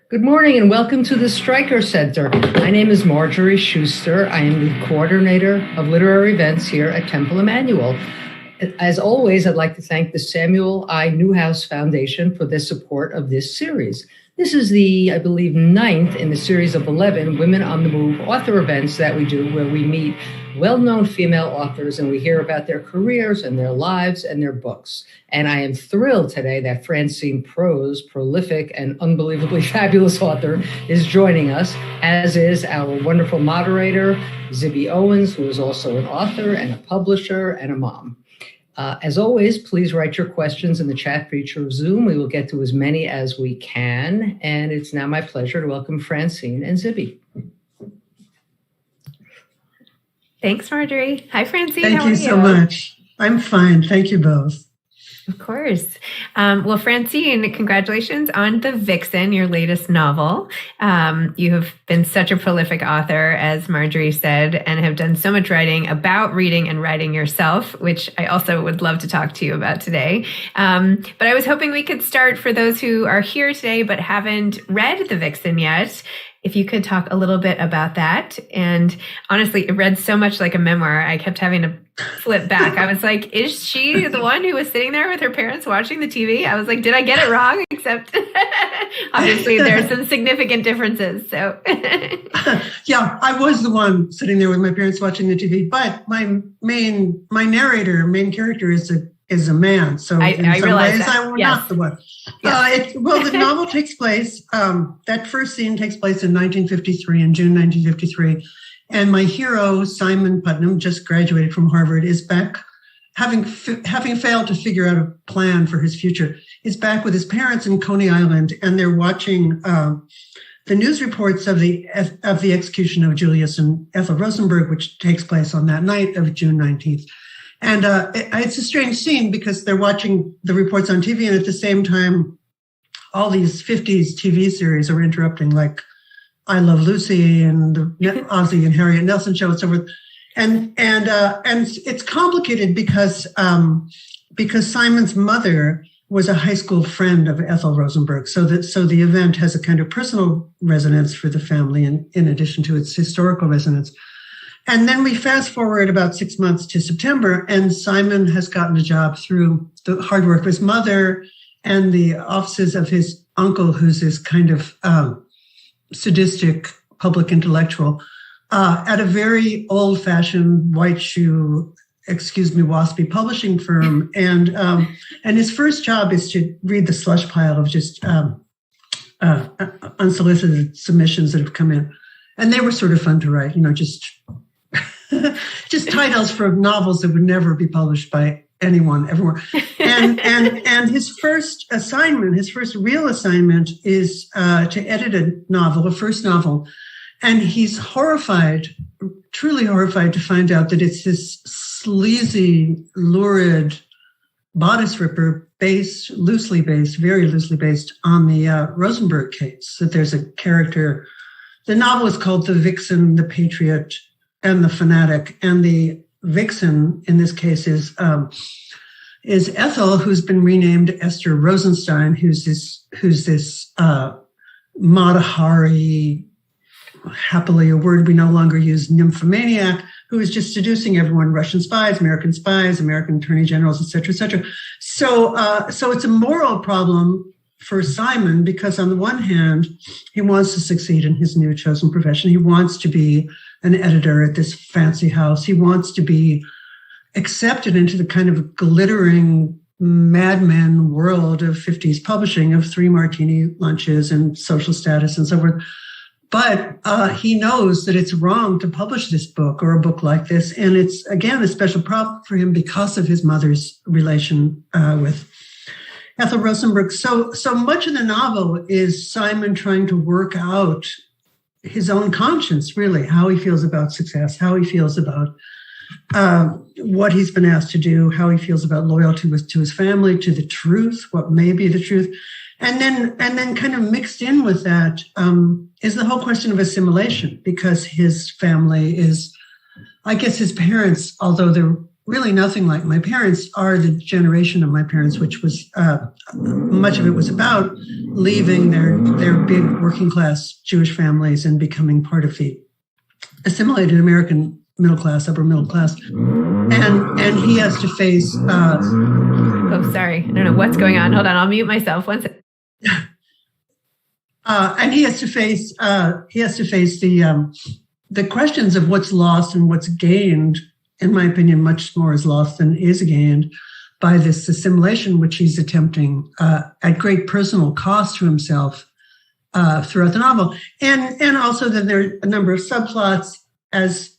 Good morning and welcome to the Streicker Center. My name is Marjorie Schuster. I am the coordinator of literary events here at Temple Emanu-El. As always, I'd like to thank the Samuel I. Newhouse Foundation for their support of this series. This is the, I believe, 9th in the series of 11 Women on the Move author events that we do, where we meet well-known female authors and we hear about their careers and their lives and their books. And I am thrilled today that Francine Prose, prolific and unbelievably fabulous author, is joining us, as is our wonderful moderator, Zibby Owens, who is also an author and a publisher and a mom. As always, please write your questions in the chat feature of Zoom. We will get to as many as we can. And it's now my pleasure to welcome Francine and Zibby. Thanks, Marjorie. Hi, Francine. Thank you so much. I'm fine. Thank you both. Of course. Well, Francine, congratulations on The Vixen, your latest novel. You have been such a prolific author, as Marjorie said, and have done so much writing about reading and writing yourself, which I also would love to talk to you about today. But I was hoping we could start, for those who are here today but haven't read The Vixen yet, if you could talk a little bit about that. And honestly, it read so much like a memoir, I kept having to flip back. I was like, is she the one who was sitting there with her parents watching the TV? I was like, did I get it wrong? Except obviously there are some significant differences. So yeah, I was the one sitting there with my parents watching the TV, but my main character is a man. So in some ways that. I was not the one. Yes. The novel takes place, that first scene takes place in 1953, in June 1953. And my hero, Simon Putnam, just graduated from Harvard, is back, having failed to figure out a plan for his future, is back with his parents in Coney Island, and they're watching the news reports of the execution of Julius and Ethel Rosenberg, which takes place on that night of June 19th. And it's a strange scene because they're watching the reports on TV, and at the same time, all these 50s TV series are interrupting, like I Love Lucy and the Ozzie and Harriet Nelson show and so forth. And it's complicated because Simon's mother was a high school friend of Ethel Rosenberg. So the event has a kind of personal resonance for the family in addition to its historical resonance. And then we fast forward about 6 months to September, and Simon has gotten a job through the hard work of his mother and the offices of his uncle, who's this kind of sadistic public intellectual, at a very old-fashioned white shoe, waspy publishing firm. And his first job is to read the slush pile of just unsolicited submissions that have come in. And they were sort of fun to write, just titles for novels that would never be published by anyone everywhere. And his first real assignment is to edit a first novel. And he's truly horrified to find out that it's this sleazy, lurid bodice ripper very loosely based on the Rosenberg case, that there's a character. The novel is called The Vixen, the Patriot, and the Fanatic. And the vixen in this case is Ethel, who's been renamed Esther Rosenstein, who's this Mata Hari, happily a word we no longer use, nymphomaniac, who is just seducing everyone, Russian spies, American attorney generals, et cetera, et cetera. So it's a moral problem for Simon, because on the one hand, he wants to succeed in his new chosen profession. He wants to be an editor at this fancy house. He wants to be accepted into the kind of glittering madman world of 50s publishing, of 3 martini lunches and social status and so forth. But he knows that it's wrong to publish this book or a book like this. And it's, again, a special problem for him because of his mother's relation with Ethel Rosenberg. So much of the novel is Simon trying to work out his own conscience, really, how he feels about success, how he feels about what he's been asked to do, how he feels about loyalty to his family, to the truth, what may be the truth. And then kind of mixed in with that is the whole question of assimilation, because his family is, I guess his parents, although they're really nothing like my parents, are the generation of my parents, which was much of it was about leaving their big working class Jewish families and becoming part of the assimilated American middle class, upper middle class. And he has to face oh, sorry. I don't know what's going on. Hold on, I'll mute myself. One second. And he has to face the questions of what's lost and what's gained. In my opinion, much more is lost than is gained by this assimilation, which he's attempting at great personal cost to himself throughout the novel. And also that there are a number of subplots, as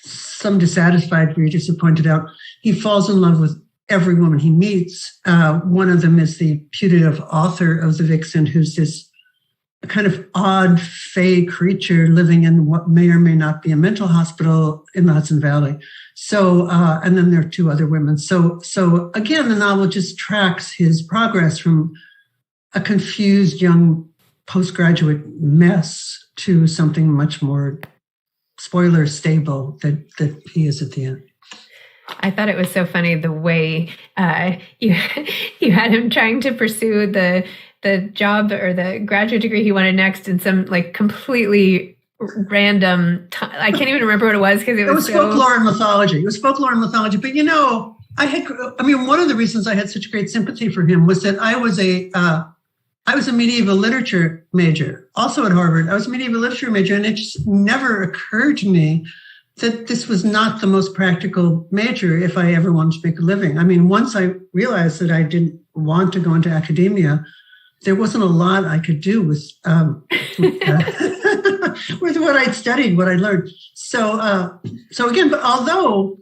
some dissatisfied readers have pointed out. He falls in love with every woman he meets. One of them is the putative author of the Vixen, who's this kind of odd, fey creature living in what may or may not be a mental hospital in the Hudson Valley. So, and then there are two other women. So again, the novel just tracks his progress from a confused young postgraduate mess to something much more, spoiler, stable that he is at the end. I thought it was so funny the way you had him trying to pursue the job or the graduate degree he wanted next in some like completely random I can't even remember what it was because it was folklore and mythology. It was folklore and mythology. But one of the reasons I had such great sympathy for him was that I was a medieval literature major, also at Harvard. I was a medieval literature major, and it just never occurred to me that this was not the most practical major if I ever wanted to make a living. I mean, once I realized that I didn't want to go into academia, there wasn't a lot I could do with with what I'd studied, what I'd learned. So again, but although,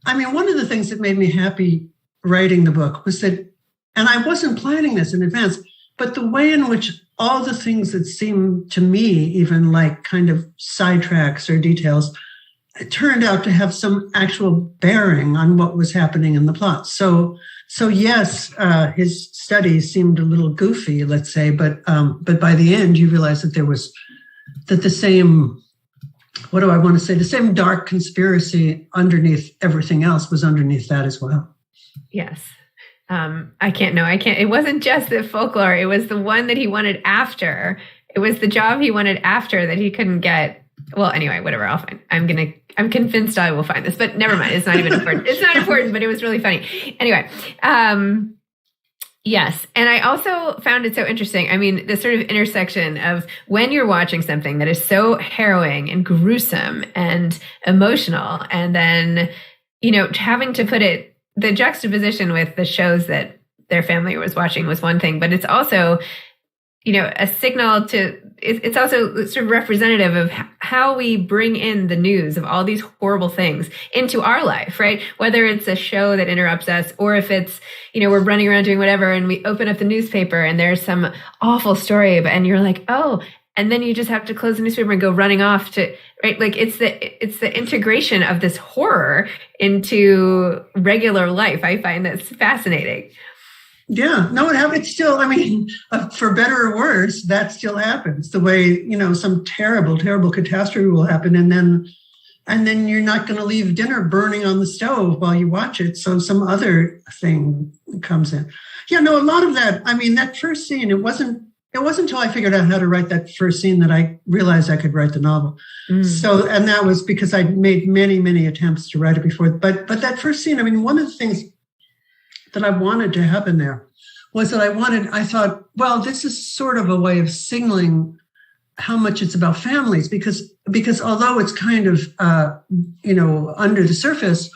I mean, one of the things that made me happy writing the book was that, and I wasn't planning this in advance, but the way in which all the things that seemed to me even like kind of sidetracks or details turned out to have some actual bearing on what was happening in the plot. So yes, his studies seemed a little goofy, let's say, but by the end you realize that the same, what do I want to say? The same dark conspiracy underneath everything else was underneath that as well. Yes. I can't. It wasn't just the folklore. It was the one that he wanted after. It was the job he wanted after that he couldn't get. Well, anyway, whatever. I'll find. I'm convinced I will find this, but never mind. It's not even important. It's not important, but it was really funny. Anyway. Yes. And I also found it so interesting. I mean, the sort of intersection of when you're watching something that is so harrowing and gruesome and emotional, and then, having to put it, the juxtaposition with the shows that their family was watching was one thing, but it's also, a signal to, it's also sort of representative of how we bring in the news of all these horrible things into our life, right? Whether it's a show that interrupts us, or if it's, we're running around doing whatever and we open up the newspaper and there's some awful story, and you're like, oh, and then you just have to close the newspaper and go running off to, right? Like it's the integration of this horror into regular life. I find that's fascinating. Yeah, no, it happens still. I mean, for better or worse, that still happens. The way, some terrible, terrible catastrophe will happen, and then you're not going to leave dinner burning on the stove while you watch it. So some other thing comes in. Yeah, no, a lot of that. I mean, that first scene, it wasn't until I figured out how to write that first scene that I realized I could write the novel. So, and that was because I'd made many, many attempts to write it before. But that first scene, I mean, one of the things that I wanted to happen there was that I thought, well, this is sort of a way of signaling how much it's about families, because although it's kind of, under the surface,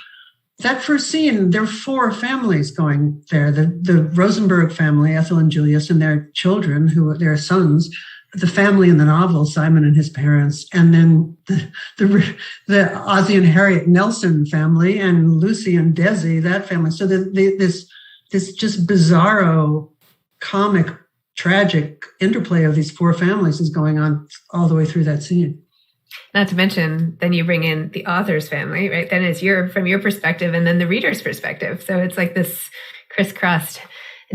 that first scene, there are four families going there. The Rosenberg family, Ethel and Julius, and their children, who are their sons, the family in the novel, Simon and his parents, and then the Ozzie and Harriet Nelson family, and Lucy and Desi, that family. So this just bizarro, comic, tragic interplay of these four families is going on all the way through that scene. Not to mention, then you bring in the author's family, right? Then it's from your perspective, and then the reader's perspective. So it's like this crisscrossed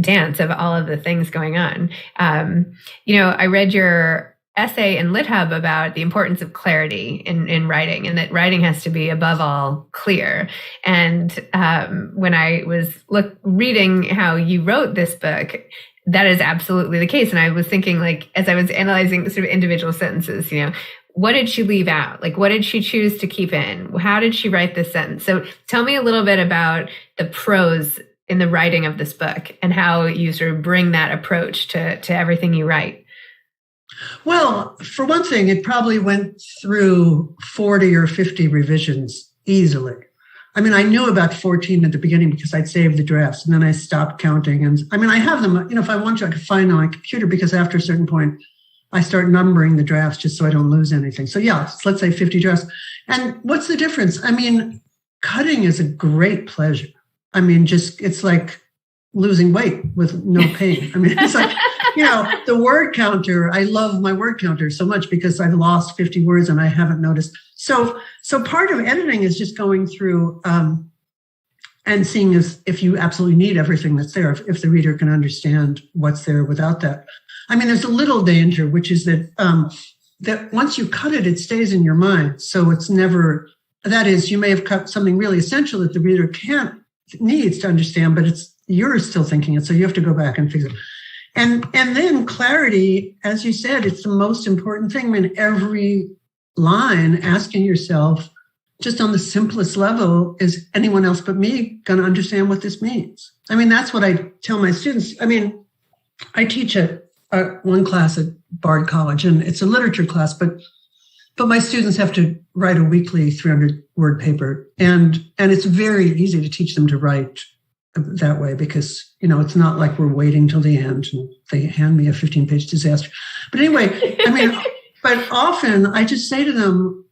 dance of all of the things going on. I read your essay in LitHub about the importance of clarity in writing, and that writing has to be above all clear. And when I was reading how you wrote this book, that is absolutely the case. And I was thinking, like, as I was analyzing sort of individual sentences, what did she leave out? Like, what did she choose to keep in? How did she write this sentence? So tell me a little bit about the prose in the writing of this book and how you sort of bring that approach to everything you write. Well, for one thing, it probably went through 40 or 50 revisions easily. I mean, I knew about 14 at the beginning because I'd saved the drafts, and then I stopped counting. And I mean, I have them, if I want to, I could find them on my computer, because after a certain point, I start numbering the drafts just so I don't lose anything. So yeah, let's say 50 drafts. And what's the difference? I mean, cutting is a great pleasure. I mean, it's like losing weight with no pain. I mean, it's like, the word counter, I love my word counter so much because I've lost 50 words and I haven't noticed. So part of editing is just going through and seeing if you absolutely need everything that's there, if the reader can understand what's there without that. I mean, there's a little danger, which is that that once you cut it, it stays in your mind. So it's never, that is, you may have cut something really essential that the reader needs to understand, but you're still thinking it. So you have to go back and fix it. And then clarity, as you said, it's the most important thing. I mean, every line, asking yourself, just on the simplest level, is anyone else but me going to understand what this means? I mean, that's what I tell my students. I mean, I teach one class at Bard College, and it's a literature class, but my students have to write a weekly 300-word paper, and it's very easy to teach them to write that way, because it's not like we're waiting till the end and they hand me a 15-page disaster. But anyway, I mean, but often I just say to them,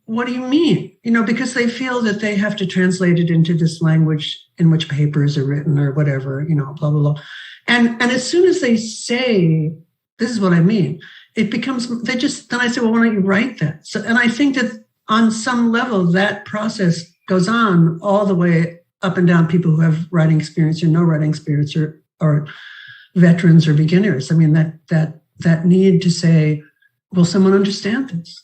what do you mean? Because they feel that they have to translate it into this language in which papers are written or whatever, blah, blah, blah. And as soon as they say, this is what I mean, it becomes, then I say, well, why don't you write that? So, and I think that on some level, that process goes on all the way up and down, people who have writing experience or no writing experience, or veterans or beginners. I mean, that need to say, will someone understand this?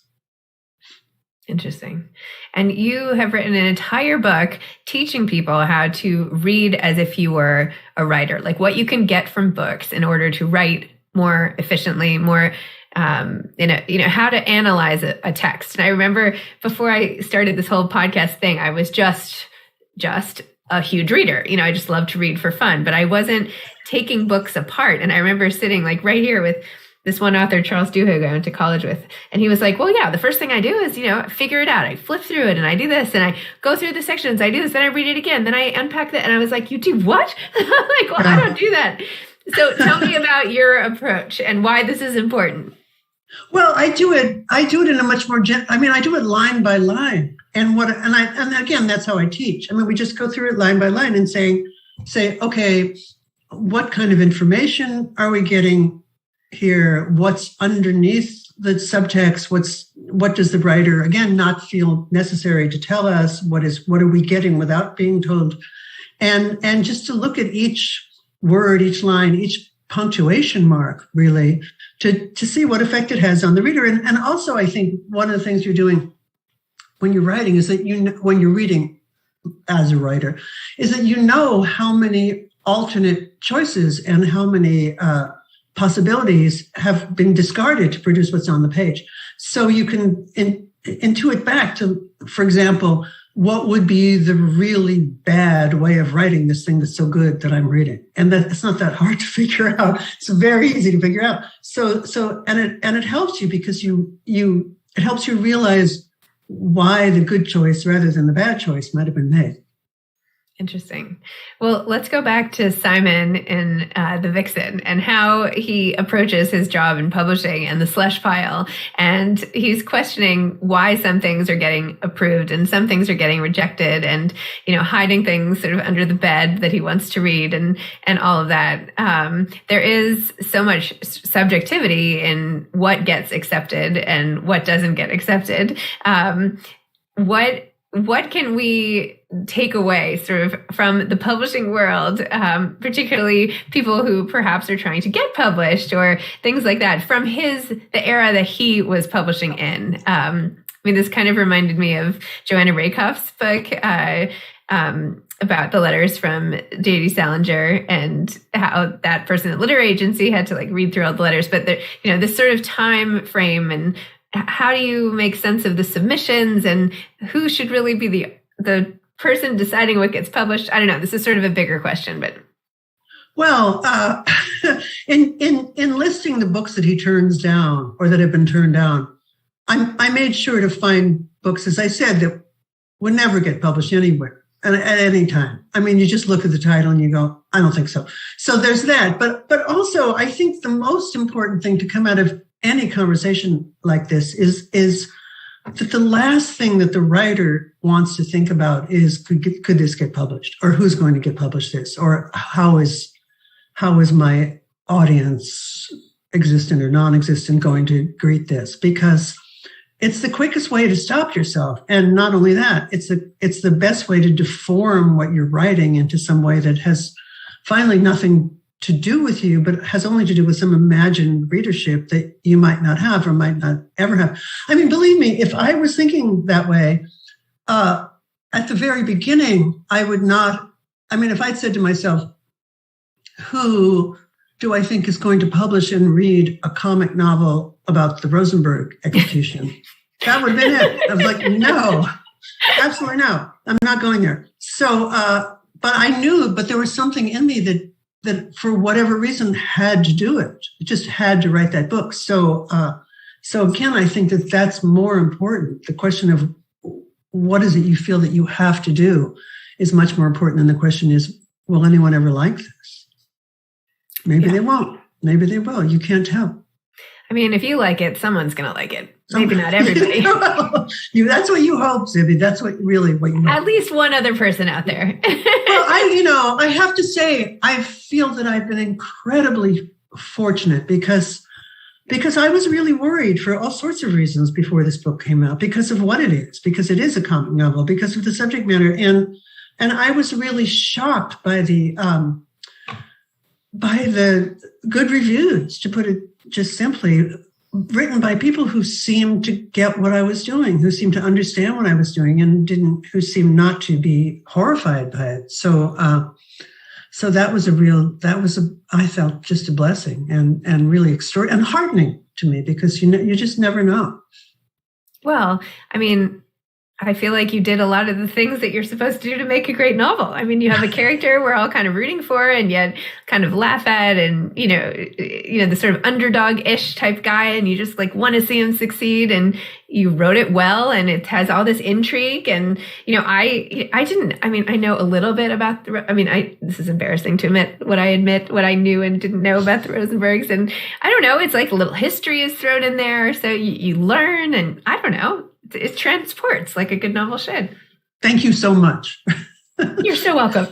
Interesting. And you have written an entire book teaching people how to read as if you were a writer, like what you can get from books in order to write more efficiently, more how to analyze a text. And I remember before I started this whole podcast thing, I was just a huge reader. I just love to read for fun, but I wasn't taking books apart. And I remember sitting like right here with this one author, Charles Duhigg, I went to college with, and he was like, well, yeah, the first thing I do is, figure it out. I flip through it and I do this and I go through the sections. I do this, then I read it again. Then I unpack that. And I was like, you do what? I'm like, well, I don't do that. So tell me about your approach and why this is important. Well, I do it in a much more, I do it line by line. And again, that's how I teach. I mean, we just go through it line by line and say, okay, what kind of information are we getting here? What's underneath the subtext? What does the writer, again, not feel necessary to tell us? What are we getting without being told? And just to look at each word, each line, each punctuation mark, really, to see what effect it has on the reader. And also, I think one of the things you're doing when you're writing is that when you're reading as a writer, is that how many alternate choices and how many possibilities have been discarded to produce what's on the page. So you can intuit back to, for example, what would be the really bad way of writing this thing that's so good that I'm reading? And that it's not that hard to figure out. It's very easy to figure out. So it helps you because it helps you realize why the good choice rather than the bad choice might have been made. Interesting. Well, let's go back to Simon in The Vixen and how he approaches his job in publishing and the slush pile. And he's questioning why some things are getting approved and some things are getting rejected, and, hiding things sort of under the bed that he wants to read and all of that. There is so much subjectivity in what gets accepted and what doesn't get accepted. What what can we take away sort of from the publishing world, particularly people who perhaps are trying to get published or things like that from the era that he was publishing in? This kind of reminded me of Joanna Rakoff's book about the letters from J.D. Salinger and how that person at Literary Agency had to read through all the letters. But this sort of time frame, and how do you make sense of the submissions and who should really be the person deciding what gets published? I don't know. This is sort of a bigger question, but. Well, in listing the books that he turns down or that have been turned down, I made sure to find books, as I said, that would never get published anywhere and at any time. You just look at the title and you go, I don't think so. So there's that. But also, I think the most important thing to come out of any conversation like this is that the last thing that the writer wants to think about is, could this get published? Or who's going to get published this? Or how is my audience, existent or non-existent, going to greet this? Because it's the quickest way to stop yourself. And not only that, it's the best way to deform what you're writing into some way that has finally nothing to do with you, but has only to do with some imagined readership that you might not have or might not ever have. Believe me, if I was thinking that way at the very beginning, I would not. If I'd said to myself, who do I think is going to publish and read a comic novel about the Rosenberg execution? That would have been it. I was like, no, absolutely no. I'm not going there. So, but I knew, but there was something in me that for whatever reason had to do it. It just had to write that book. So again, I think that that's more important. The question of what is it you feel that you have to do is much more important than the question is, will anyone ever like this? Maybe they won't. Maybe they will. You can't tell. If you like it, someone's going to like it. Maybe not everybody. That's what you hope, Zibby. That's what you hope. At least one other person out there. Well, I have to say, I feel that I've been incredibly fortunate because I was really worried for all sorts of reasons before this book came out, because of what it is, because it is a comic novel, because of the subject matter. And I was really shocked by the good reviews, to put it just simply, written by people who seemed to get what I was doing, who seemed to understand what I was doing, and who seemed not to be horrified by it. So I felt just a blessing and really extraordinary and heartening to me, because you just never know. Well, I feel like you did a lot of the things that you're supposed to do to make a great novel. You have a character we're all kind of rooting for and yet kind of laugh at, and, the sort of underdog-ish type guy, and you just want to see him succeed, and you wrote it well, and it has all this intrigue. And, I know a little bit about this is embarrassing to admit what I knew and didn't know about the Rosenbergs. And I don't know, it's like a little history is thrown in there. So you learn, and I don't know. It transports like a good novel should. Thank you so much. You're so welcome.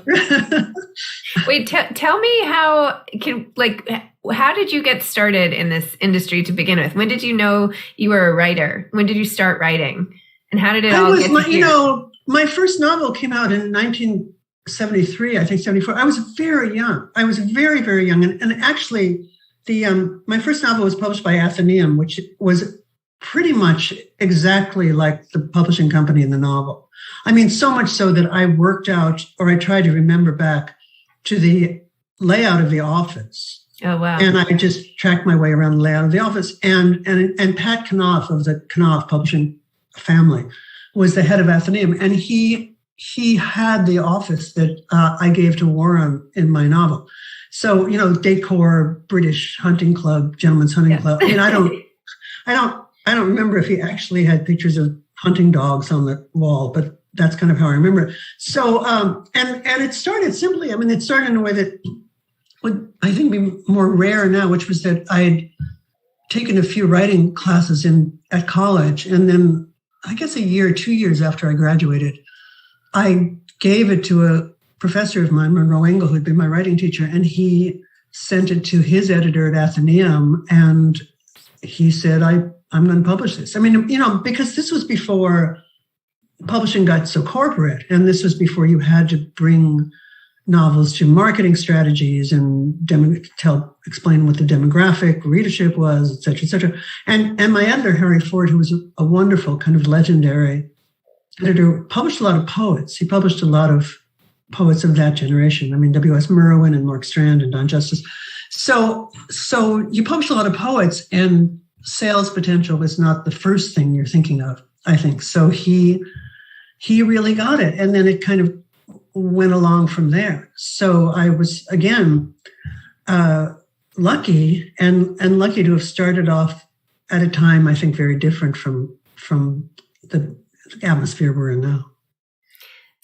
Wait, tell me how did you get started in this industry to begin with? When did you know you were a writer? When did you start writing? And how did it all get to here? My first novel came out in 1973, I think 74. I was very young. I was very, very young. And actually, my first novel was published by Athenaeum, which was pretty much exactly like the publishing company in the novel. So much so that I worked out, or I tried to remember back to the layout of the office. Oh, wow. And I just tracked my way around the layout of the office. And Pat Knopf of the Knopf publishing family was the head of Athenaeum. And he had the office that I gave to Warren in my novel. So, decor, British hunting club, gentleman's hunting club. I don't remember if he actually had pictures of hunting dogs on the wall, but that's kind of how I remember it. So, and it started simply, it started in a way that would, I think, be more rare now, which was that I had taken a few writing classes at college. And then I guess a year, 2 years after I graduated, I gave it to a professor of mine, Monroe Engel, who'd been my writing teacher, and he sent it to his editor at Athenaeum. And he said, I'm going to publish this. Because this was before publishing got so corporate, and this was before you had to bring novels to marketing strategies and explain what the demographic readership was, et cetera, et cetera. And my editor, Harry Ford, who was a wonderful kind of legendary editor, published a lot of poets. He published a lot of poets of that generation. I mean, W.S. Merwin and Mark Strand and Don Justice. So you published a lot of poets, and sales potential was not the first thing you're thinking of, I think. So he really got it. And then it kind of went along from there. So I was, again, lucky and lucky to have started off at a time, I think, very different from the atmosphere we're in now.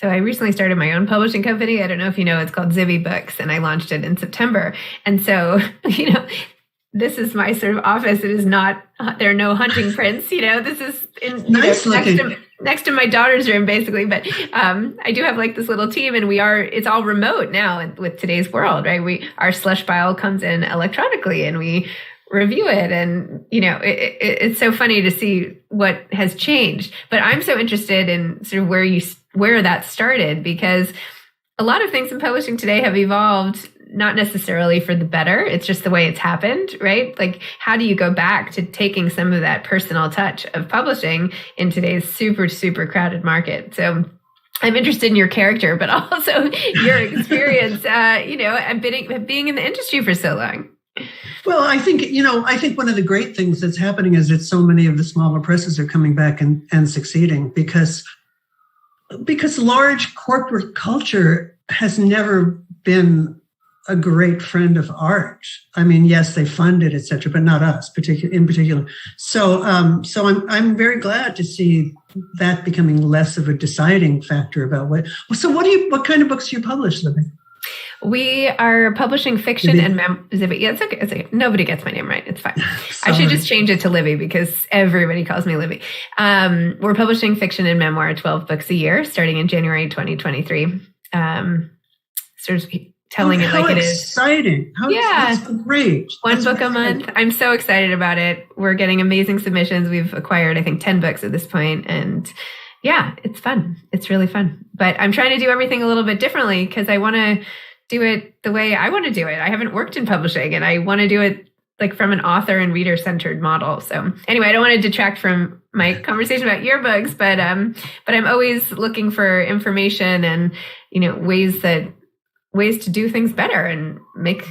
So I recently started my own publishing company. I don't know if you know, it's called Zibby Books, and I launched it in September. And so, this is my sort of office. It is not, there are no hunting prints, this is next to my daughter's room, basically. But I do have like this little team, and it's all remote now with today's world, right? Our slush file comes in electronically, and we review it. And, it's so funny to see what has changed. But I'm so interested in sort of where that started, because a lot of things in publishing today have evolved, not necessarily for the better. It's just the way it's happened, right? Like, how do you go back to taking some of that personal touch of publishing in today's super, super crowded market? So I'm interested in your character, but also your experience, and being in the industry for so long. Well, I think one of the great things that's happening is that so many of the smaller presses are coming back and succeeding because large corporate culture has never been a great friend of art. I mean, yes, they fund it, et cetera, but not us in particular. So I'm very glad to see that becoming less of a deciding factor about what. So what kind of books do you publish, Libby? We are publishing fiction and Libby. Yeah, it's okay. It's okay. Nobody gets my name right. It's fine. I should just change it to Libby because everybody calls me Libby. We're publishing fiction and memoir, 12 books a year, starting in January 2023. Sort of telling it like it is. Exciting. That's great. One book a month. I'm so excited about it. We're getting amazing submissions. We've acquired, I think, 10 books at this point, and yeah, it's fun. It's really fun. But I'm trying to do everything a little bit differently because I want to do it the way I want to do it. I haven't worked in publishing, and I want to do it like from an author and reader centered model. So anyway, I don't want to detract from my conversation about your books, but I'm always looking for information and, ways to do things better and make,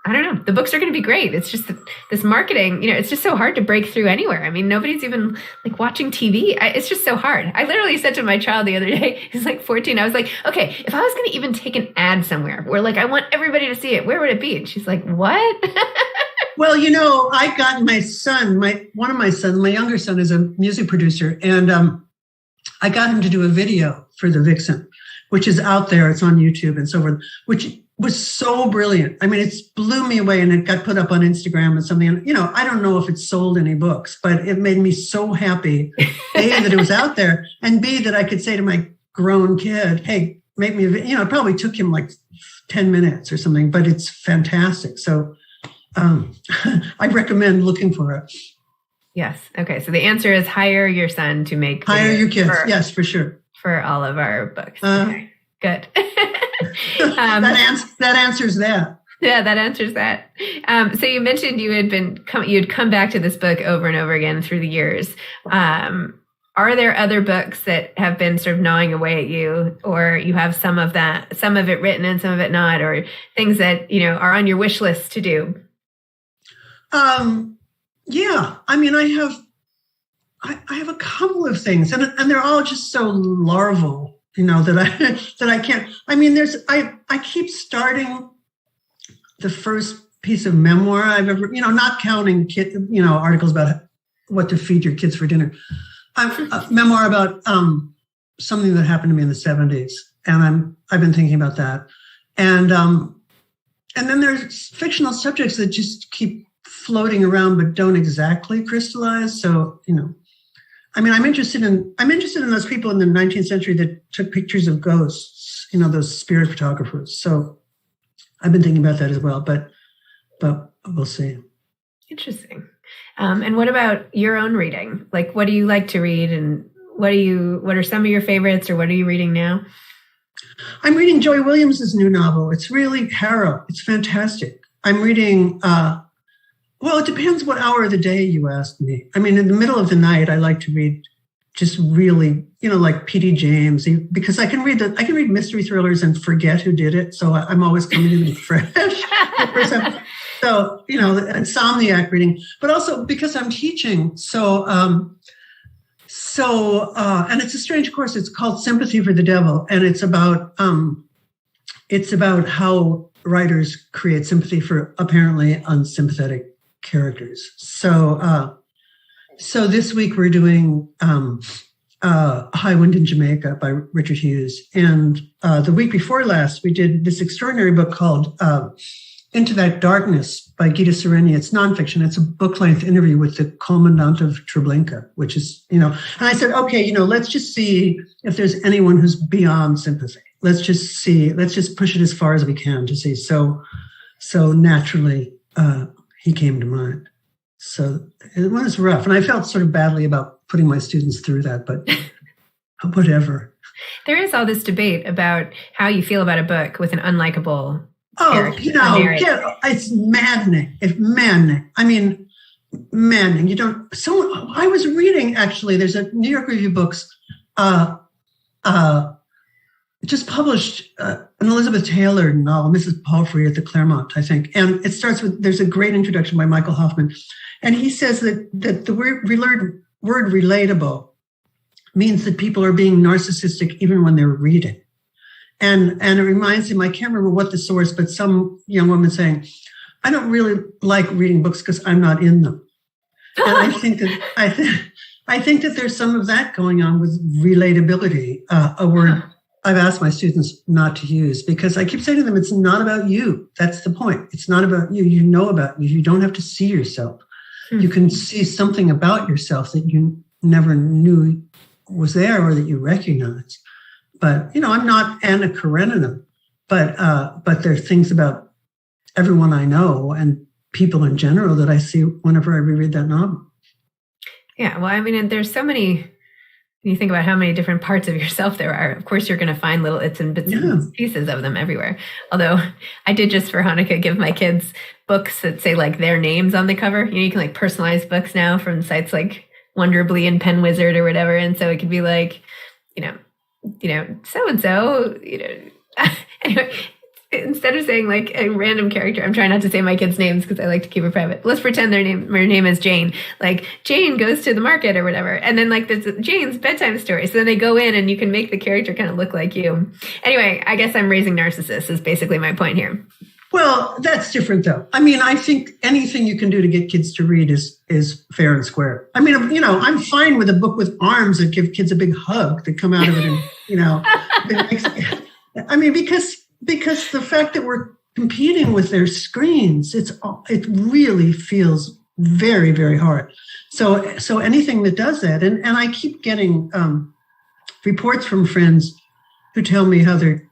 I don't know, the books are going to be great. It's just this marketing, it's just so hard to break through anywhere. I mean, nobody's even like watching TV. It's just so hard. I literally said to my child the other day, he's like 14. I was like, okay, if I was going to even take an ad somewhere where like, I want everybody to see it, where would it be? And she's like, what? Well, I got my son, my younger son is a music producer, and I got him to do a video for the Vixen, which is out there. It's on YouTube and so forth, which was so brilliant. I mean, it blew me away, and it got put up on Instagram and something. And, I don't know if it sold any books, but it made me so happy, A, that it was out there, and B, that I could say to my grown kid, hey, make me a video. It probably took him like 10 minutes or something, but it's fantastic. So I recommend looking for it. Yes. Okay. So the answer is hire your son to make. Hire your kids. Yes, for sure. For all of our books. Okay. Good. That answers that. Yeah, that answers that. So you mentioned you'd come back to this book over and over again through the years. Are there other books that have been sort of gnawing away at you, or you have some of it written and some of it not, or things that, are on your wish list to do? Yeah. I mean, I have a couple of things, and they're all just so larval, that I can't. I mean, I keep starting the first piece of memoir I've ever, not counting articles about what to feed your kids for dinner. A memoir about something that happened to me in the 70s, and I've been thinking about that, and then there's fictional subjects that just keep floating around but don't exactly crystallize. So I mean, I'm interested in those people in the 19th century that took pictures of ghosts, those spirit photographers. So I've been thinking about that as well, but we'll see. Interesting. And what about your own reading? Like, what do you like to read, and what are some of your favorites, or what are you reading now? I'm reading Joy Williams's new novel. It's really Harrow. It's fantastic. I'm reading, well, it depends what hour of the day you ask me. I mean, in the middle of the night, I like to read just really, like P.D. James, because I can read mystery thrillers and forget who did it. So I'm always coming to them fresh. So, insomniac reading, but also because I'm teaching. And it's a strange course. It's called Sympathy for the Devil. And it's about how writers create sympathy for apparently unsympathetic characters. So this week we're doing High Wind in Jamaica by Richard Hughes. And the week before last, we did this extraordinary book called Into That Darkness by Gita Sereni. It's nonfiction. It's a book-length interview with the commandant of Treblinka, which is, and I said, okay, let's just see if there's anyone who's beyond sympathy. Let's just push it as far as we can to see. So naturally, he came to mind. So it was rough. And I felt sort of badly about putting my students through that, but whatever. There is all this debate about how you feel about a book with an unlikable character. It's maddening. It's maddening. I mean, maddening. I was reading, actually, there's a New York Review Books, just published an Elizabeth Taylor novel, Mrs. Palfrey at the Claremont, I think. And it starts with, there's a great introduction by Michael Hoffman. And he says that the word relatable means that people are being narcissistic even when they're reading. And it reminds him, I can't remember what the source, but some young woman saying, I don't really like reading books because I'm not in them. And I think that there's some of that going on with relatability, a word I've asked my students not to use, because I keep saying to them, it's not about you. That's the point. It's not about you. You know about you. You don't have to see yourself. Mm-hmm. You can see something about yourself that you never knew was there or that you recognize. But, I'm not Anna Karenina, but there are things about everyone I know and people in general that I see whenever I reread that novel. Yeah, well, I mean, there's so many, when you think about how many different parts of yourself there are, of course, you're going to find little bits and pieces of them everywhere. Although I did just for Hanukkah give my kids books that say like their names on the cover. You can like personalize books now from sites like Wonderbly and Pen Wizard or whatever. And so it could be like, so-and-so, anyway, instead of saying like a random character, I'm trying not to say my kids' names because I like to keep it private. Let's pretend their name is Jane. Like Jane goes to the market or whatever. And then like there's Jane's bedtime story. So then they go in and you can make the character kind of look like you. Anyway, I guess I'm raising narcissists is basically my point here. Well, that's different though. I mean, I think anything you can do to get kids to read is fair and square. I mean, I'm fine with a book with arms that give kids a big hug that come out of it. And, I mean, because the fact that we're competing with their screens, it really feels very, very hard. So anything that does that, and I keep getting reports from friends who tell me how their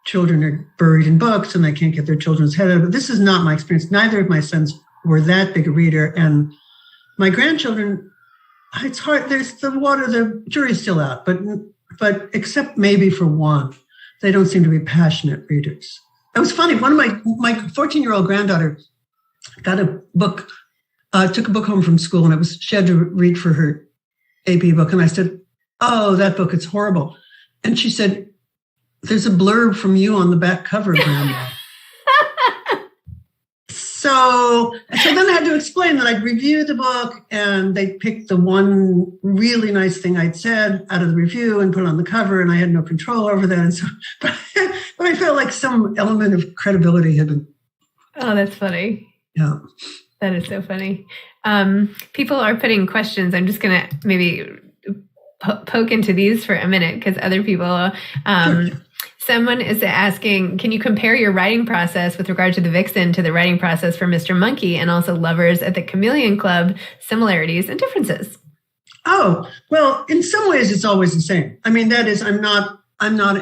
children are buried in books and they can't get their children's head out of it. This is not my experience. Neither of my sons were that big a reader. And my grandchildren, it's hard. There's the jury's still out, but except maybe for one, they don't seem to be passionate readers. It was funny. One of my 14-year-old granddaughter got a book, took a book home from school, and she had to read for her AP book. And I said, "Oh, that book, it's horrible." And she said, "There's a blurb from you on the back cover, Grandma." So then I had to explain that I'd reviewed the book and they picked the one really nice thing I'd said out of the review and put it on the cover, and I had no control over that. And so, but I felt like some element of credibility had been. Oh, that's funny. Yeah. That is so funny. People are putting questions. I'm just going to maybe poke into these for a minute because other people, Sure. Someone is asking, can you compare your writing process with regard to the Vixen to the writing process for Mr. Monkey and also Lovers at the Chameleon Club, similarities and differences? Oh, well, in some ways it's always the same. I mean, that is, I'm not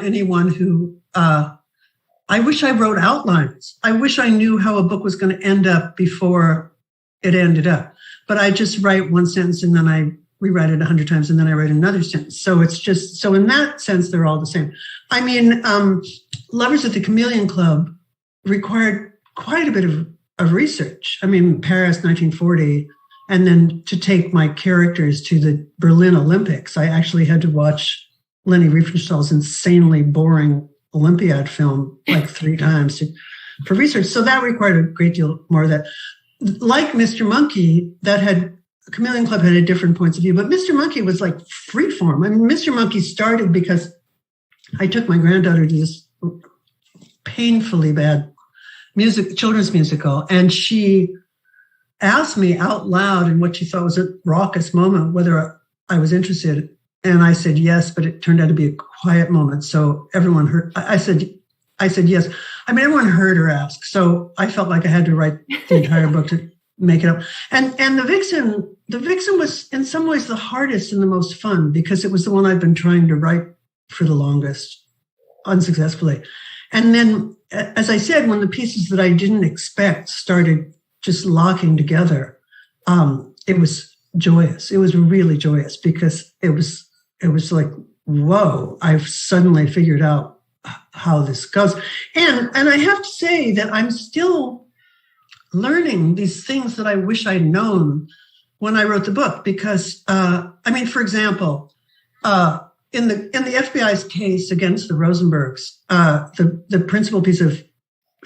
anyone who, I wish I wrote outlines. I wish I knew how a book was going to end up before it ended up. But I just write one sentence and then rewrite it 100 times, and then I write another sentence. So it's just, so in that sense, they're all the same. I mean, Lovers at the Chameleon Club required quite a bit of research. I mean, Paris, 1940, and then to take my characters to the Berlin Olympics, I actually had to watch Leni Riefenstahl's insanely boring Olympiad film like 3 times for research. So that required a great deal more of that. Like Mr. Monkey, Chameleon Club had a different points of view, but Mr. Monkey was like freeform. I mean, Mr. Monkey started because I took my granddaughter to this painfully bad children's musical, and she asked me out loud in what she thought was a raucous moment whether I was interested, and I said yes, but it turned out to be a quiet moment, so everyone heard. I said yes. I mean, everyone heard her ask, so I felt like I had to write the entire book to make it up. And the vixen was in some ways the hardest and the most fun, because it was the one I've been trying to write for the longest, unsuccessfully. And then, as I said, when the pieces that I didn't expect started just locking together, it was joyous. It was really joyous, because it was like, whoa, I've suddenly figured out how this goes. And I have to say that I'm still learning these things that I wish I'd known when I wrote the book, because, I mean, for example, in the FBI's case against the Rosenbergs, the principal piece of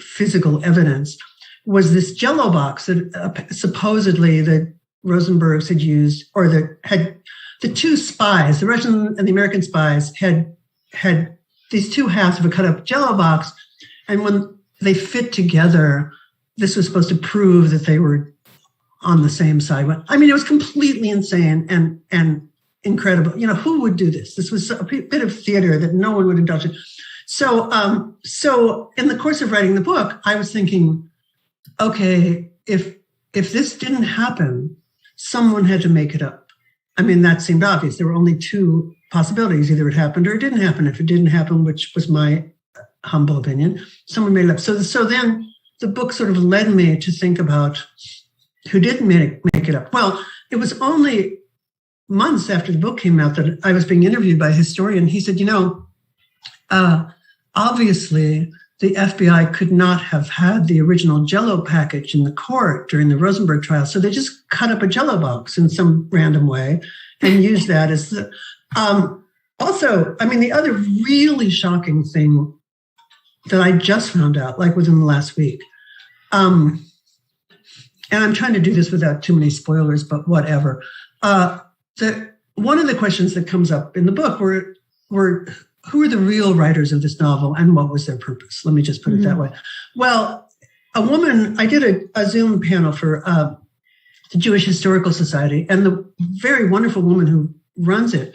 physical evidence was this Jell-O box that supposedly the Rosenbergs had used, or the two spies, the Russian and the American spies, had these two halves of a cut up Jell-O box, and when they fit together, this was supposed to prove that they were on the same side. I mean, it was completely insane and incredible. You know, who would do this? This was a bit of theater that no one would indulge in. So in the course of writing the book, I was thinking, okay, if this didn't happen, someone had to make it up. I mean, that seemed obvious. There were only 2 possibilities. Either it happened or it didn't happen. If it didn't happen, which was my humble opinion, someone made it up. So then the book sort of led me to think about who did make it up. Well, it was only months after the book came out that I was being interviewed by a historian. He said, obviously the FBI could not have had the original Jell-O package in the court during the Rosenberg trial. So they just cut up a Jell-O box in some random way and used that as the, also, I mean, the other really shocking thing that I just found out, like within the last week, and I'm trying to do this without too many spoilers, but whatever. One of the questions that comes up in the book were who are the real writers of this novel and what was their purpose? Let me just put it that way. Well, a woman, I did a Zoom panel for the Jewish Historical Society, and the very wonderful woman who runs it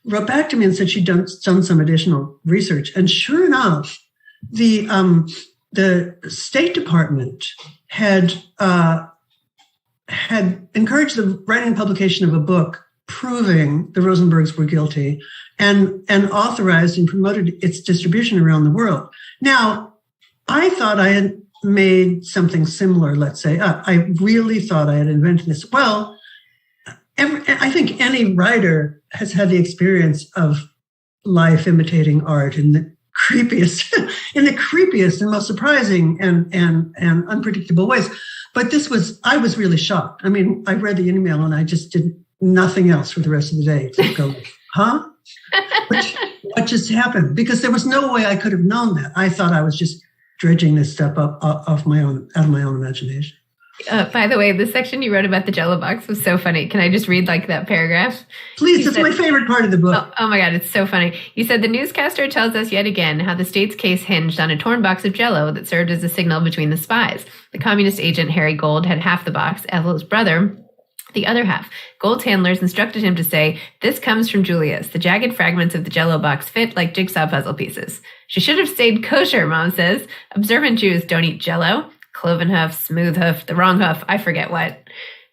wrote back to me and said she'd done some additional research. And sure enough, the State Department had encouraged the writing and publication of a book proving the Rosenbergs were guilty, and authorized and promoted its distribution around the world. Now, I thought I had made something similar, let's say. I really thought I had invented this. Well, I think any writer has had the experience of life imitating art in the creepiest and most surprising and unpredictable ways. But I was really shocked. I mean, I read the email and I just did nothing else for the rest of the day except go, huh? What just happened? Because there was no way I could have known that. I thought I was just dredging this stuff up out of my own imagination. By the way, the section you wrote about the Jell-O box was so funny. Can I just read like that paragraph? Please, it's my favorite part of the book. Oh my God, it's so funny. You said the newscaster tells us yet again how the state's case hinged on a torn box of Jell-O that served as a signal between the spies. The communist agent Harry Gold had half the box, Ethel's brother the other half. Gold's handlers instructed him to say, "This comes from Julius. The jagged fragments of the Jell-O box fit like jigsaw puzzle pieces." She should have stayed kosher, Mom says. Observant Jews don't eat Jell-O. Cloven hoof, smooth hoof, the wrong hoof, I forget what.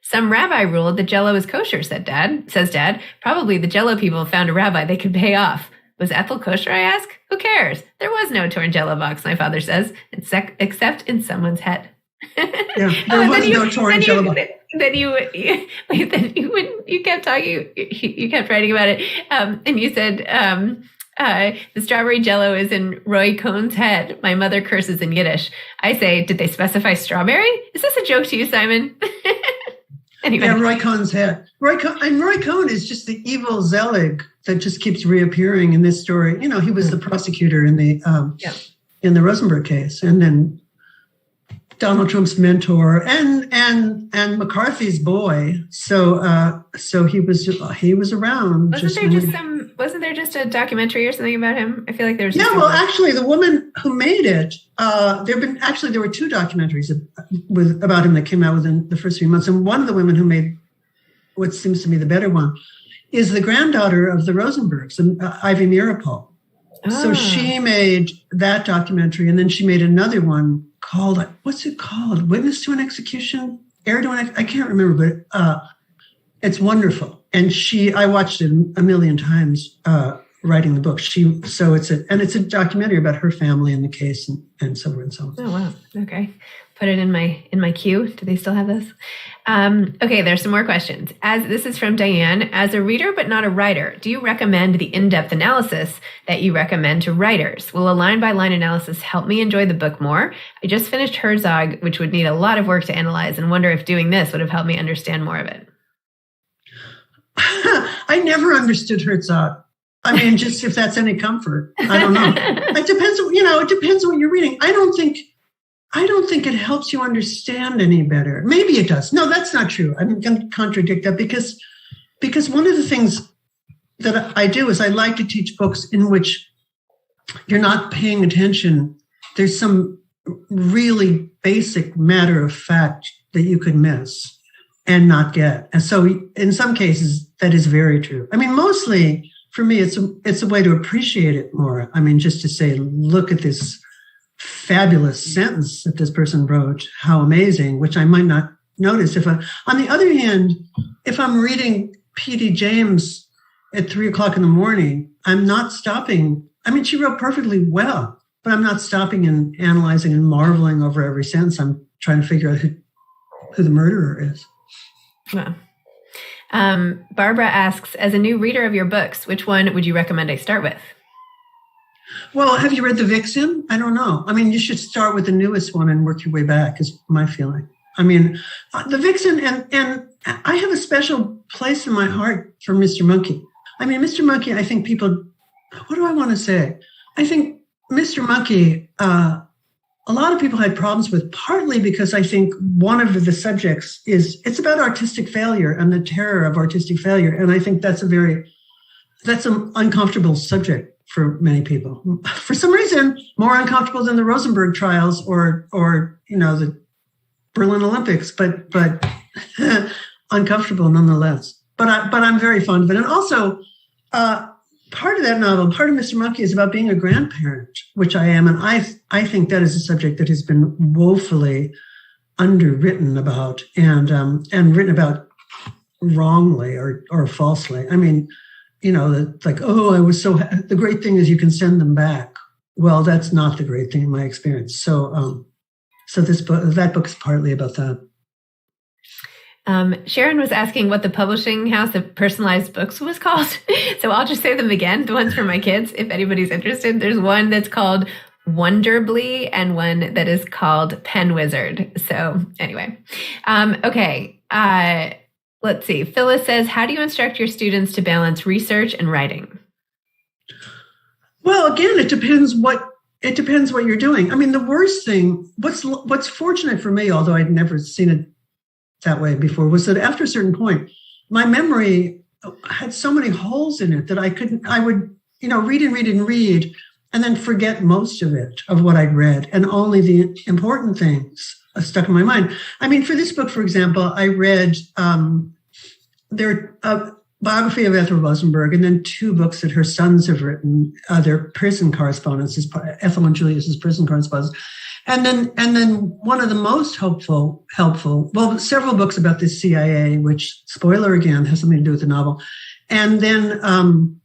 Some rabbi ruled that Jell-O is kosher, says Dad. Probably the Jell-O people found a rabbi they could pay off. Was Ethel kosher, I ask? Who cares? There was no torn Jell-O box, my father says, except in someone's head. Yeah, there was no torrent yellow. Then you kept talking. You kept writing about it, and you said the strawberry jello is in Roy Cohn's head. My mother curses in Yiddish. I say, did they specify strawberry? Is this a joke to you, Simon? Anyway. Yeah, Roy Cohn's head. Roy Cohn is just the evil Zelig that just keeps reappearing in this story. You know, he was the prosecutor in the Rosenberg case, and then Donald Trump's mentor and McCarthy's boy. So he was around. Wasn't there just a documentary or something about him? I feel like there's. Yeah, well, actually, the woman who made it, there were two documentaries about him that came out within the first few months, and one of the women who made what seems to me the better one is the granddaughter of the Rosenbergs, Ivy Meeropol. Oh. So she made that documentary, and then she made another one called, what's it called? Witness to an Execution? Heir to an I can't remember, but it's wonderful. And I watched it a million times writing the book. It's a documentary about her family and the case and so on and so on. Oh, wow. Okay. Put it in my queue. Do they still have this? Okay, there's some more questions. This is from Diane. As a reader but not a writer, do you recommend the in-depth analysis that you recommend to writers? Will a line-by-line analysis help me enjoy the book more? I just finished Herzog, which would need a lot of work to analyze, and wonder if doing this would have helped me understand more of it. I never understood Herzog. I mean, just if that's any comfort, I don't know. It depends. It depends on what you're reading. I don't think it helps you understand any better. Maybe it does. No, that's not true. I'm going to contradict that because one of the things that I do is I like to teach books in which you're not paying attention. There's some really basic matter of fact that you could miss and not get. And so in some cases, that is very true. I mean, mostly for me, it's a way to appreciate it more. I mean, just to say, look at this fabulous sentence that this person wrote, how amazing, which I might not notice. On the other hand, if I'm reading P.D. James at 3:00 in the morning, I'm not stopping. I mean, she wrote perfectly well, but I'm not stopping and analyzing and marveling over every sentence. I'm trying to figure out who the murderer is. Wow. Barbara asks, as a new reader of your books, which one would you recommend I start with? Well, have you read The Vixen? I don't know. I mean, you should start with the newest one and work your way back, is my feeling. I mean, The Vixen, and I have a special place in my heart for Mr. Monkey. I mean, Mr. Monkey, I think people, what do I want to say? I think Mr. Monkey, a lot of people had problems with, partly because I think one of the subjects it's about artistic failure and the terror of artistic failure. And I think that's an uncomfortable subject for many people. For some reason, more uncomfortable than the Rosenberg trials or the Berlin Olympics, but uncomfortable nonetheless. But I'm very fond of it. And also, part of that novel, part of Mr. Monkey, is about being a grandparent, which I am. And I think that is a subject that has been woefully underwritten about and written about wrongly or falsely. I mean, I was so, the great thing is you can send them back. Well, that's not the great thing in my experience. So that book is partly about that. Sharon was asking what the publishing house of personalized books was called. So I'll just say them again, the ones for my kids, if anybody's interested. There's one that's called Wonderbly and one that is called Pen Wizard. So anyway, okay. Let's see. Phyllis says, how do you instruct your students to balance research and writing? Well, again, it depends what you're doing. I mean, the worst thing, what's fortunate for me, although I'd never seen it that way before, was that after a certain point, my memory had so many holes in it that I would read and then forget most of it, of what I'd read, and only the important things stuck in my mind. I mean, for this book, for example, I read their biography of Ethel Rosenberg, and then two books that her sons have written, their prison correspondences, Ethel and Julius's prison correspondence. And then one of the most helpful, well, several books about the CIA, which, spoiler again, has something to do with the novel. And then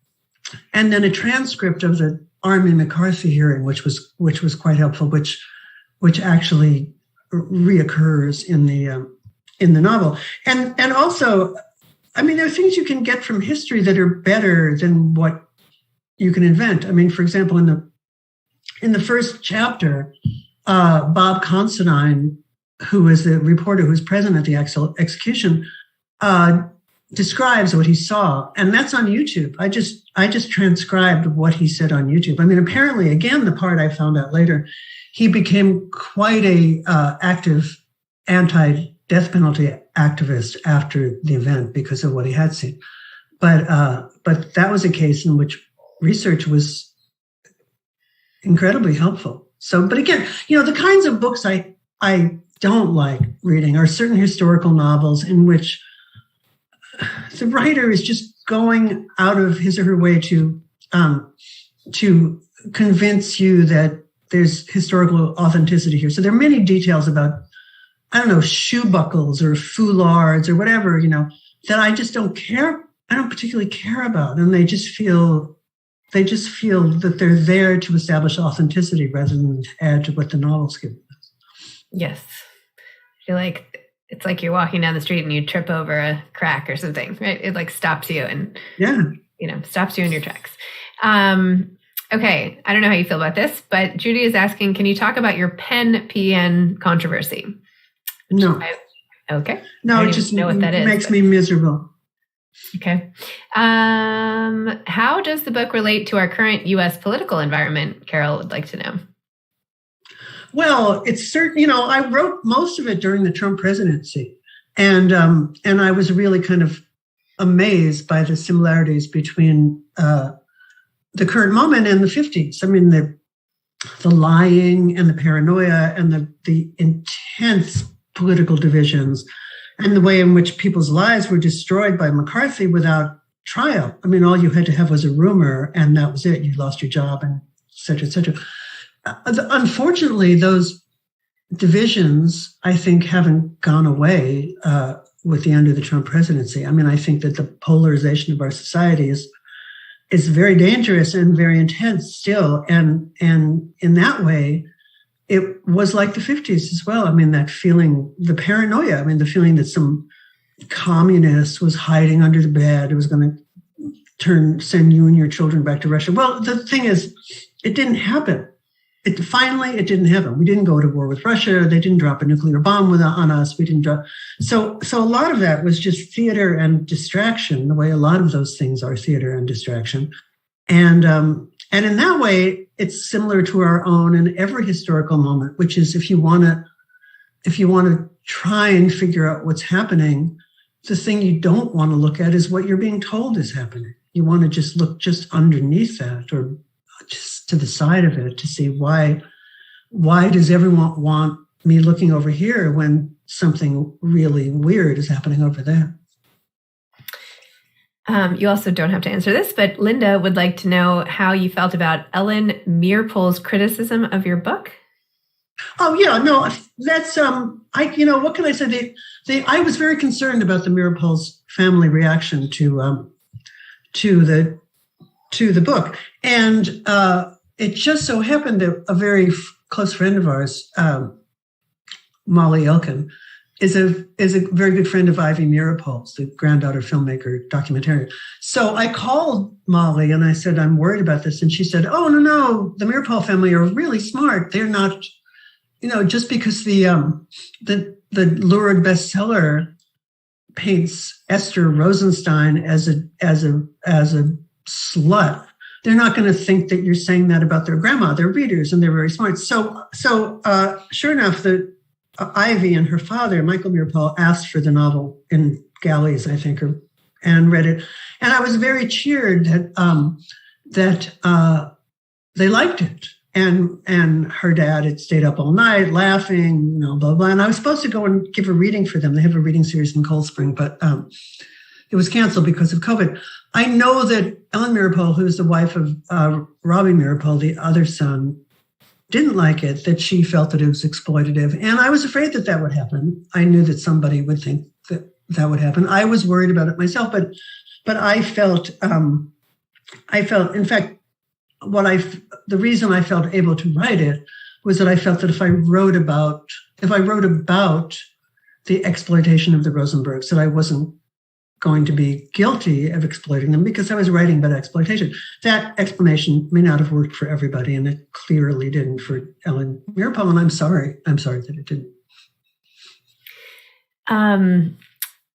a transcript of the Army McCarthy hearing, which was quite helpful, which actually reoccurs in the novel. And also, I mean, there are things you can get from history that are better than what you can invent. I mean, for example, in the first chapter, Bob Considine, who is the reporter who was present at the execution, describes what he saw, and that's on YouTube. I just transcribed what he said on YouTube. I mean, apparently, again, the part I found out later, he became quite a active anti-death penalty activist after the event because of what he had seen. But that was a case in which research was incredibly helpful. So, but again, the kinds of books I don't like reading are certain historical novels in which the writer is just going out of his or her way to convince you that there's historical authenticity here. So there are many details about, I don't know, shoe buckles or foulards or whatever, that I just don't care. I don't particularly care about. And they just feel that they're there to establish authenticity rather than to add to what the novel's giving us. Yes. I feel like it's like you're walking down the street and you trip over a crack or something, right? It like stops you and, stops you in your tracks. Okay. I don't know how you feel about this, but Judy is asking, can you talk about your pen controversy? No. Okay. No, it just know what that is. Makes me miserable. Okay. How does the book relate to our current U.S. political environment? Carol would like to know. Well, it's certain, I wrote most of it during the Trump presidency, and I was really kind of amazed by the similarities between the current moment and the 50s. I mean, the lying and the paranoia and the intense political divisions and the way in which people's lives were destroyed by McCarthy without trial. I mean, all you had to have was a rumor, and that was it. You lost your job, and et cetera, et cetera. Unfortunately, those divisions, I think, haven't gone away with the end of the Trump presidency. I mean, I think that the polarization of our society is very dangerous and very intense still. And in that way, it was like the 50s as well. I mean, that feeling, the paranoia, the feeling that some communist was hiding under the bed, it was going to send you and your children back to Russia. Well, the thing is, it didn't happen. It didn't happen. We didn't go to war with Russia. They didn't drop a nuclear bomb on us. We didn't drop. So a lot of that was just theater and distraction, the way a lot of those things are theater and distraction. And in that way, it's similar to our own in every historical moment, which is if you want to try and figure out what's happening, the thing you don't want to look at is what you're being told is happening. You want to just look just underneath that, or just to the side of it, to see why does everyone want me looking over here when something really weird is happening over there. You also don't have to answer this, but Linda would like to know how you felt about Ellen Mearpole's criticism of your book. Oh yeah, no, that's what can I say? I was very concerned about the Mearpole's family reaction to the book, and it just so happened that a very close friend of ours, Molly Elkin, is a very good friend of Ivy Mearpole's, the granddaughter filmmaker, documentarian. So I called Molly and I said, I'm worried about this. And she said, oh, no, the Mearpole family are really smart. They're not, just because the lurid bestseller paints Esther Rosenstein as a slut, they're not going to think that you're saying that about their grandma. They're readers and they're very smart. So sure enough, Ivy and her father, Michael Mearpole, asked for the novel in galleys, I think, and read it. And I was very cheered that they liked it. And her dad had stayed up all night laughing, blah, blah. And I was supposed to go and give a reading for them. They have a reading series in Cold Spring, but it was canceled because of COVID. I know that Ellen Mearpole, who's the wife of Robbie Mearpole, the other son, didn't like it, that she felt that it was exploitative. And I was afraid that would happen. I knew that somebody would think that would happen. I was worried about it myself, but I felt, in fact, the reason I felt able to write it was that I felt that if I wrote about the exploitation of the Rosenbergs, that I wasn't going to be guilty of exploiting them because I was writing about exploitation. That explanation may not have worked for everybody, and it clearly didn't for Ellen Meeropol, and I'm sorry that it didn't.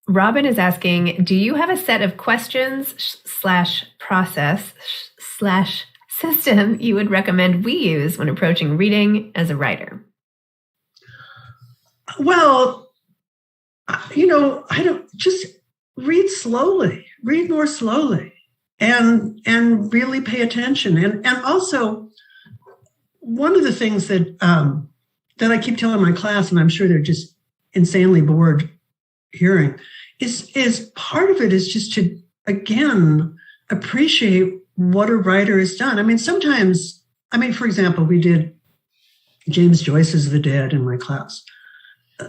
Robin is asking, do you have a set of questions / process / system you would recommend we use when approaching reading as a writer? Well, I don't just read slowly, read more slowly, and really pay attention. And also, one of the things that I keep telling my class, and I'm sure they're just insanely bored hearing, is part of it is just to, again, appreciate what a writer has done. I mean, sometimes, for example, we did James Joyce's The Dead in my class.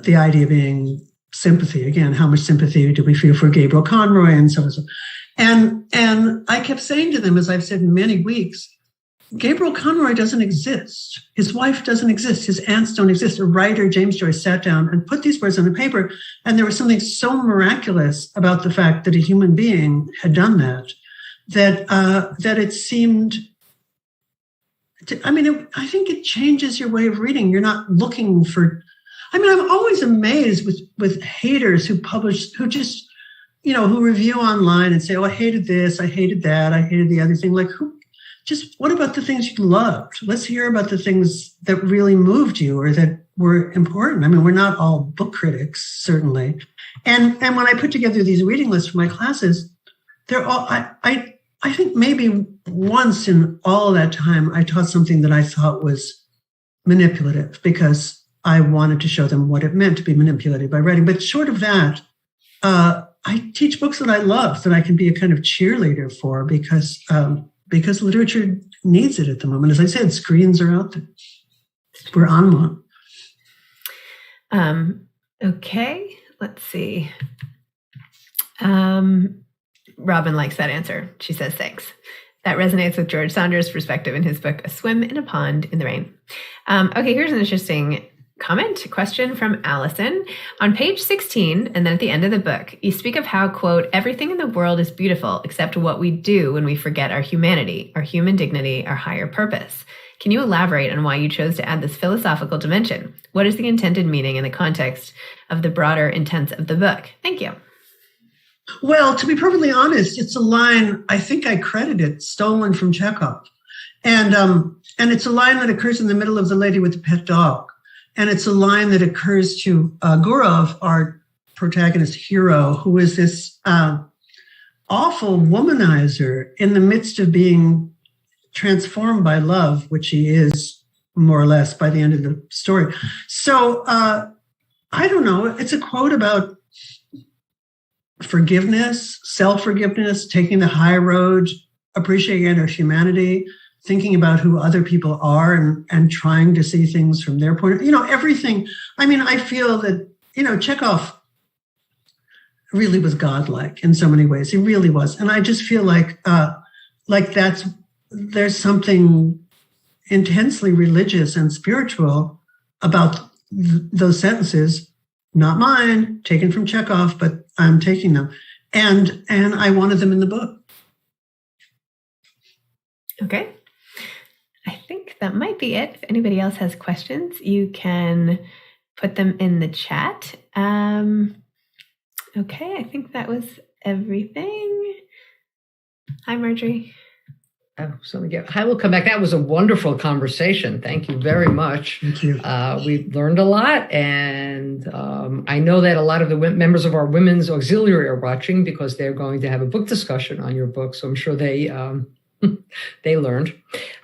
The idea being sympathy. Again, how much sympathy do we feel for Gabriel Conroy and so on. And I kept saying to them, as I've said in many weeks, Gabriel Conroy doesn't exist. His wife doesn't exist. His aunts don't exist. A writer, James Joyce, sat down and put these words on the paper. And there was something so miraculous about the fact that a human being had done that it seemed I think it changes your way of reading. You're not looking for, I'm always amazed with haters who just, who review online and say, oh, I hated this, I hated that, I hated the other thing. Like, what about the things you loved? Let's hear about the things that really moved you or that were important. We're not all book critics, certainly. And when I put together these reading lists for my classes, they're all, I think maybe once in all of that time, I taught something that I thought was manipulative because I wanted to show them what it meant to be manipulated by writing. But short of that, I teach books that I love, that I can be a kind of cheerleader for because literature needs it at the moment. As I said, screens are out there. We're on one. Okay, let's see. Robin likes that answer. She says, thanks. That resonates with George Saunders' perspective in his book, A Swim in a Pond in the Rain. Okay, here's an interesting question from Allison. On page 16, and then at the end of the book, you speak of how, quote, everything in the world is beautiful except what we do when we forget our humanity, our human dignity, our higher purpose. Can you elaborate on why you chose to add this philosophical dimension? What is the intended meaning in the context of the broader intent of the book? Thank you. Well, to be perfectly honest, it's a line I think I credited, stolen from Chekhov. And it's a line that occurs in the middle of The Lady with the Pet Dog. And it's a line that occurs to Gurov, our protagonist hero, who is this awful womanizer in the midst of being transformed by love, which he is more or less by the end of the story. So I don't know. It's a quote about forgiveness, self-forgiveness, taking the high road, appreciating our humanity, thinking about who other people are and trying to see things from their point of view. Everything. I feel that, Chekhov really was godlike in so many ways. He really was. And I just feel like there's something intensely religious and spiritual about those sentences, not mine, taken from Chekhov, but I'm taking them. And I wanted them in the book. Okay. I think that might be it. If anybody else has questions, you can put them in the chat. Okay, I think that was everything. Hi, Marjorie. I will come back. That was a wonderful conversation. Thank you very much. Thank you. We learned a lot, and I know that a lot of the members of our Women's Auxiliary are watching because they're going to have a book discussion on your book, so I'm sure they learned.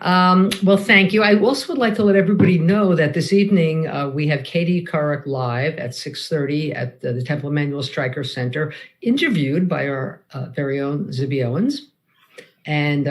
Well, thank you. I also would like to let everybody know that this evening we have Katie Couric live at 6:30 at the Temple Emanu-El Streicker Center, interviewed by our very own Zibby Owens. And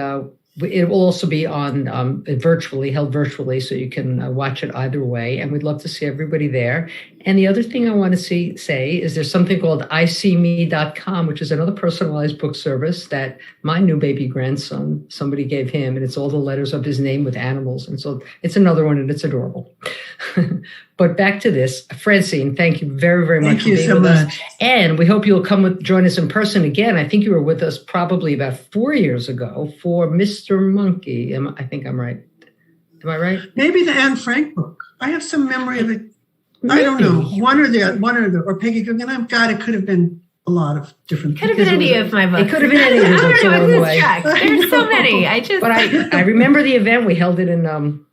it will also be on held virtually, so you can watch it either way. And we'd love to see everybody there. And the other thing I want to say is there's something called iseeme.com, which is another personalized book service that my new baby grandson, somebody gave him, and it's all the letters of his name with animals. And so it's another one, and it's adorable. But back to this, Francine, thank you very, very much for being with us. And we hope you'll join us in person again. I think you were with us probably about 4 years ago for Mr. Monkey. I think I'm right. Am I right? Maybe the Anne Frank book. I have some memory of it. Maybe. I don't know. One or the or Peggy Guggenheim. God, it could have been a lot of different. Could have been any of my books. It could have been any of your books along the way. There's so many. But I remember the event. We held it on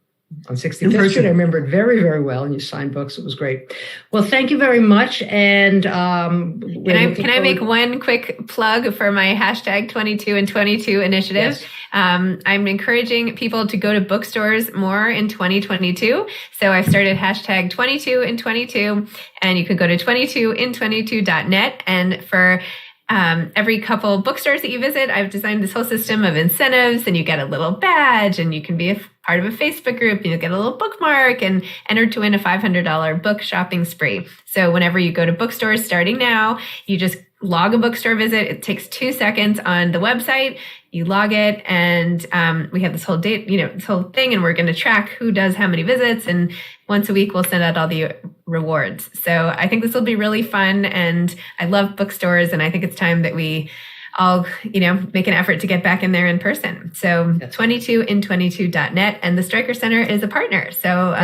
65th Street. I remember it very, very well. And you signed books. It was great. Well, thank you very much. And can I make one quick plug for my hashtag 22 and 22 initiative? Yes. I'm encouraging people to go to bookstores more in 2022. So I've started hashtag 22 in 22, and you can go to 22in22.net. And for every couple bookstores that you visit, I've designed this whole system of incentives, and you get a little badge, and you can be a part of a Facebook group, and you'll get a little bookmark and enter to win a $500 book shopping spree. So whenever you go to bookstores starting now, you just log a bookstore visit. It takes 2 seconds on the website. You log it, and we have this whole this whole thing, and we're going to track who does how many visits. And once a week, we'll send out all the rewards. So I think this will be really fun, and I love bookstores, and I think it's time that we all, make an effort to get back in there in person. So 22in22.net, and the Streicker Center is a partner. So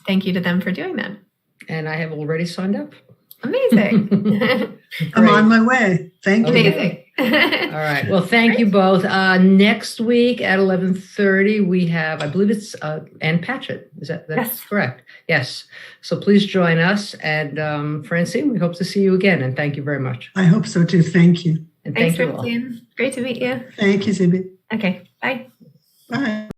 thank you to them for doing that. And I have already signed up. Amazing. I'm on my way. Thank you. Amazing. All right. Well, thank you both. Next week at 11:30, we have, I believe it's Ann Patchett. That's yes. Correct? Yes. So please join us. And Francine, we hope to see you again. And thank you very much. I hope so too. Thank you. And thanks, thank you all. Francine. Great to meet you. Thank you, Zibby. Okay. Bye. Bye.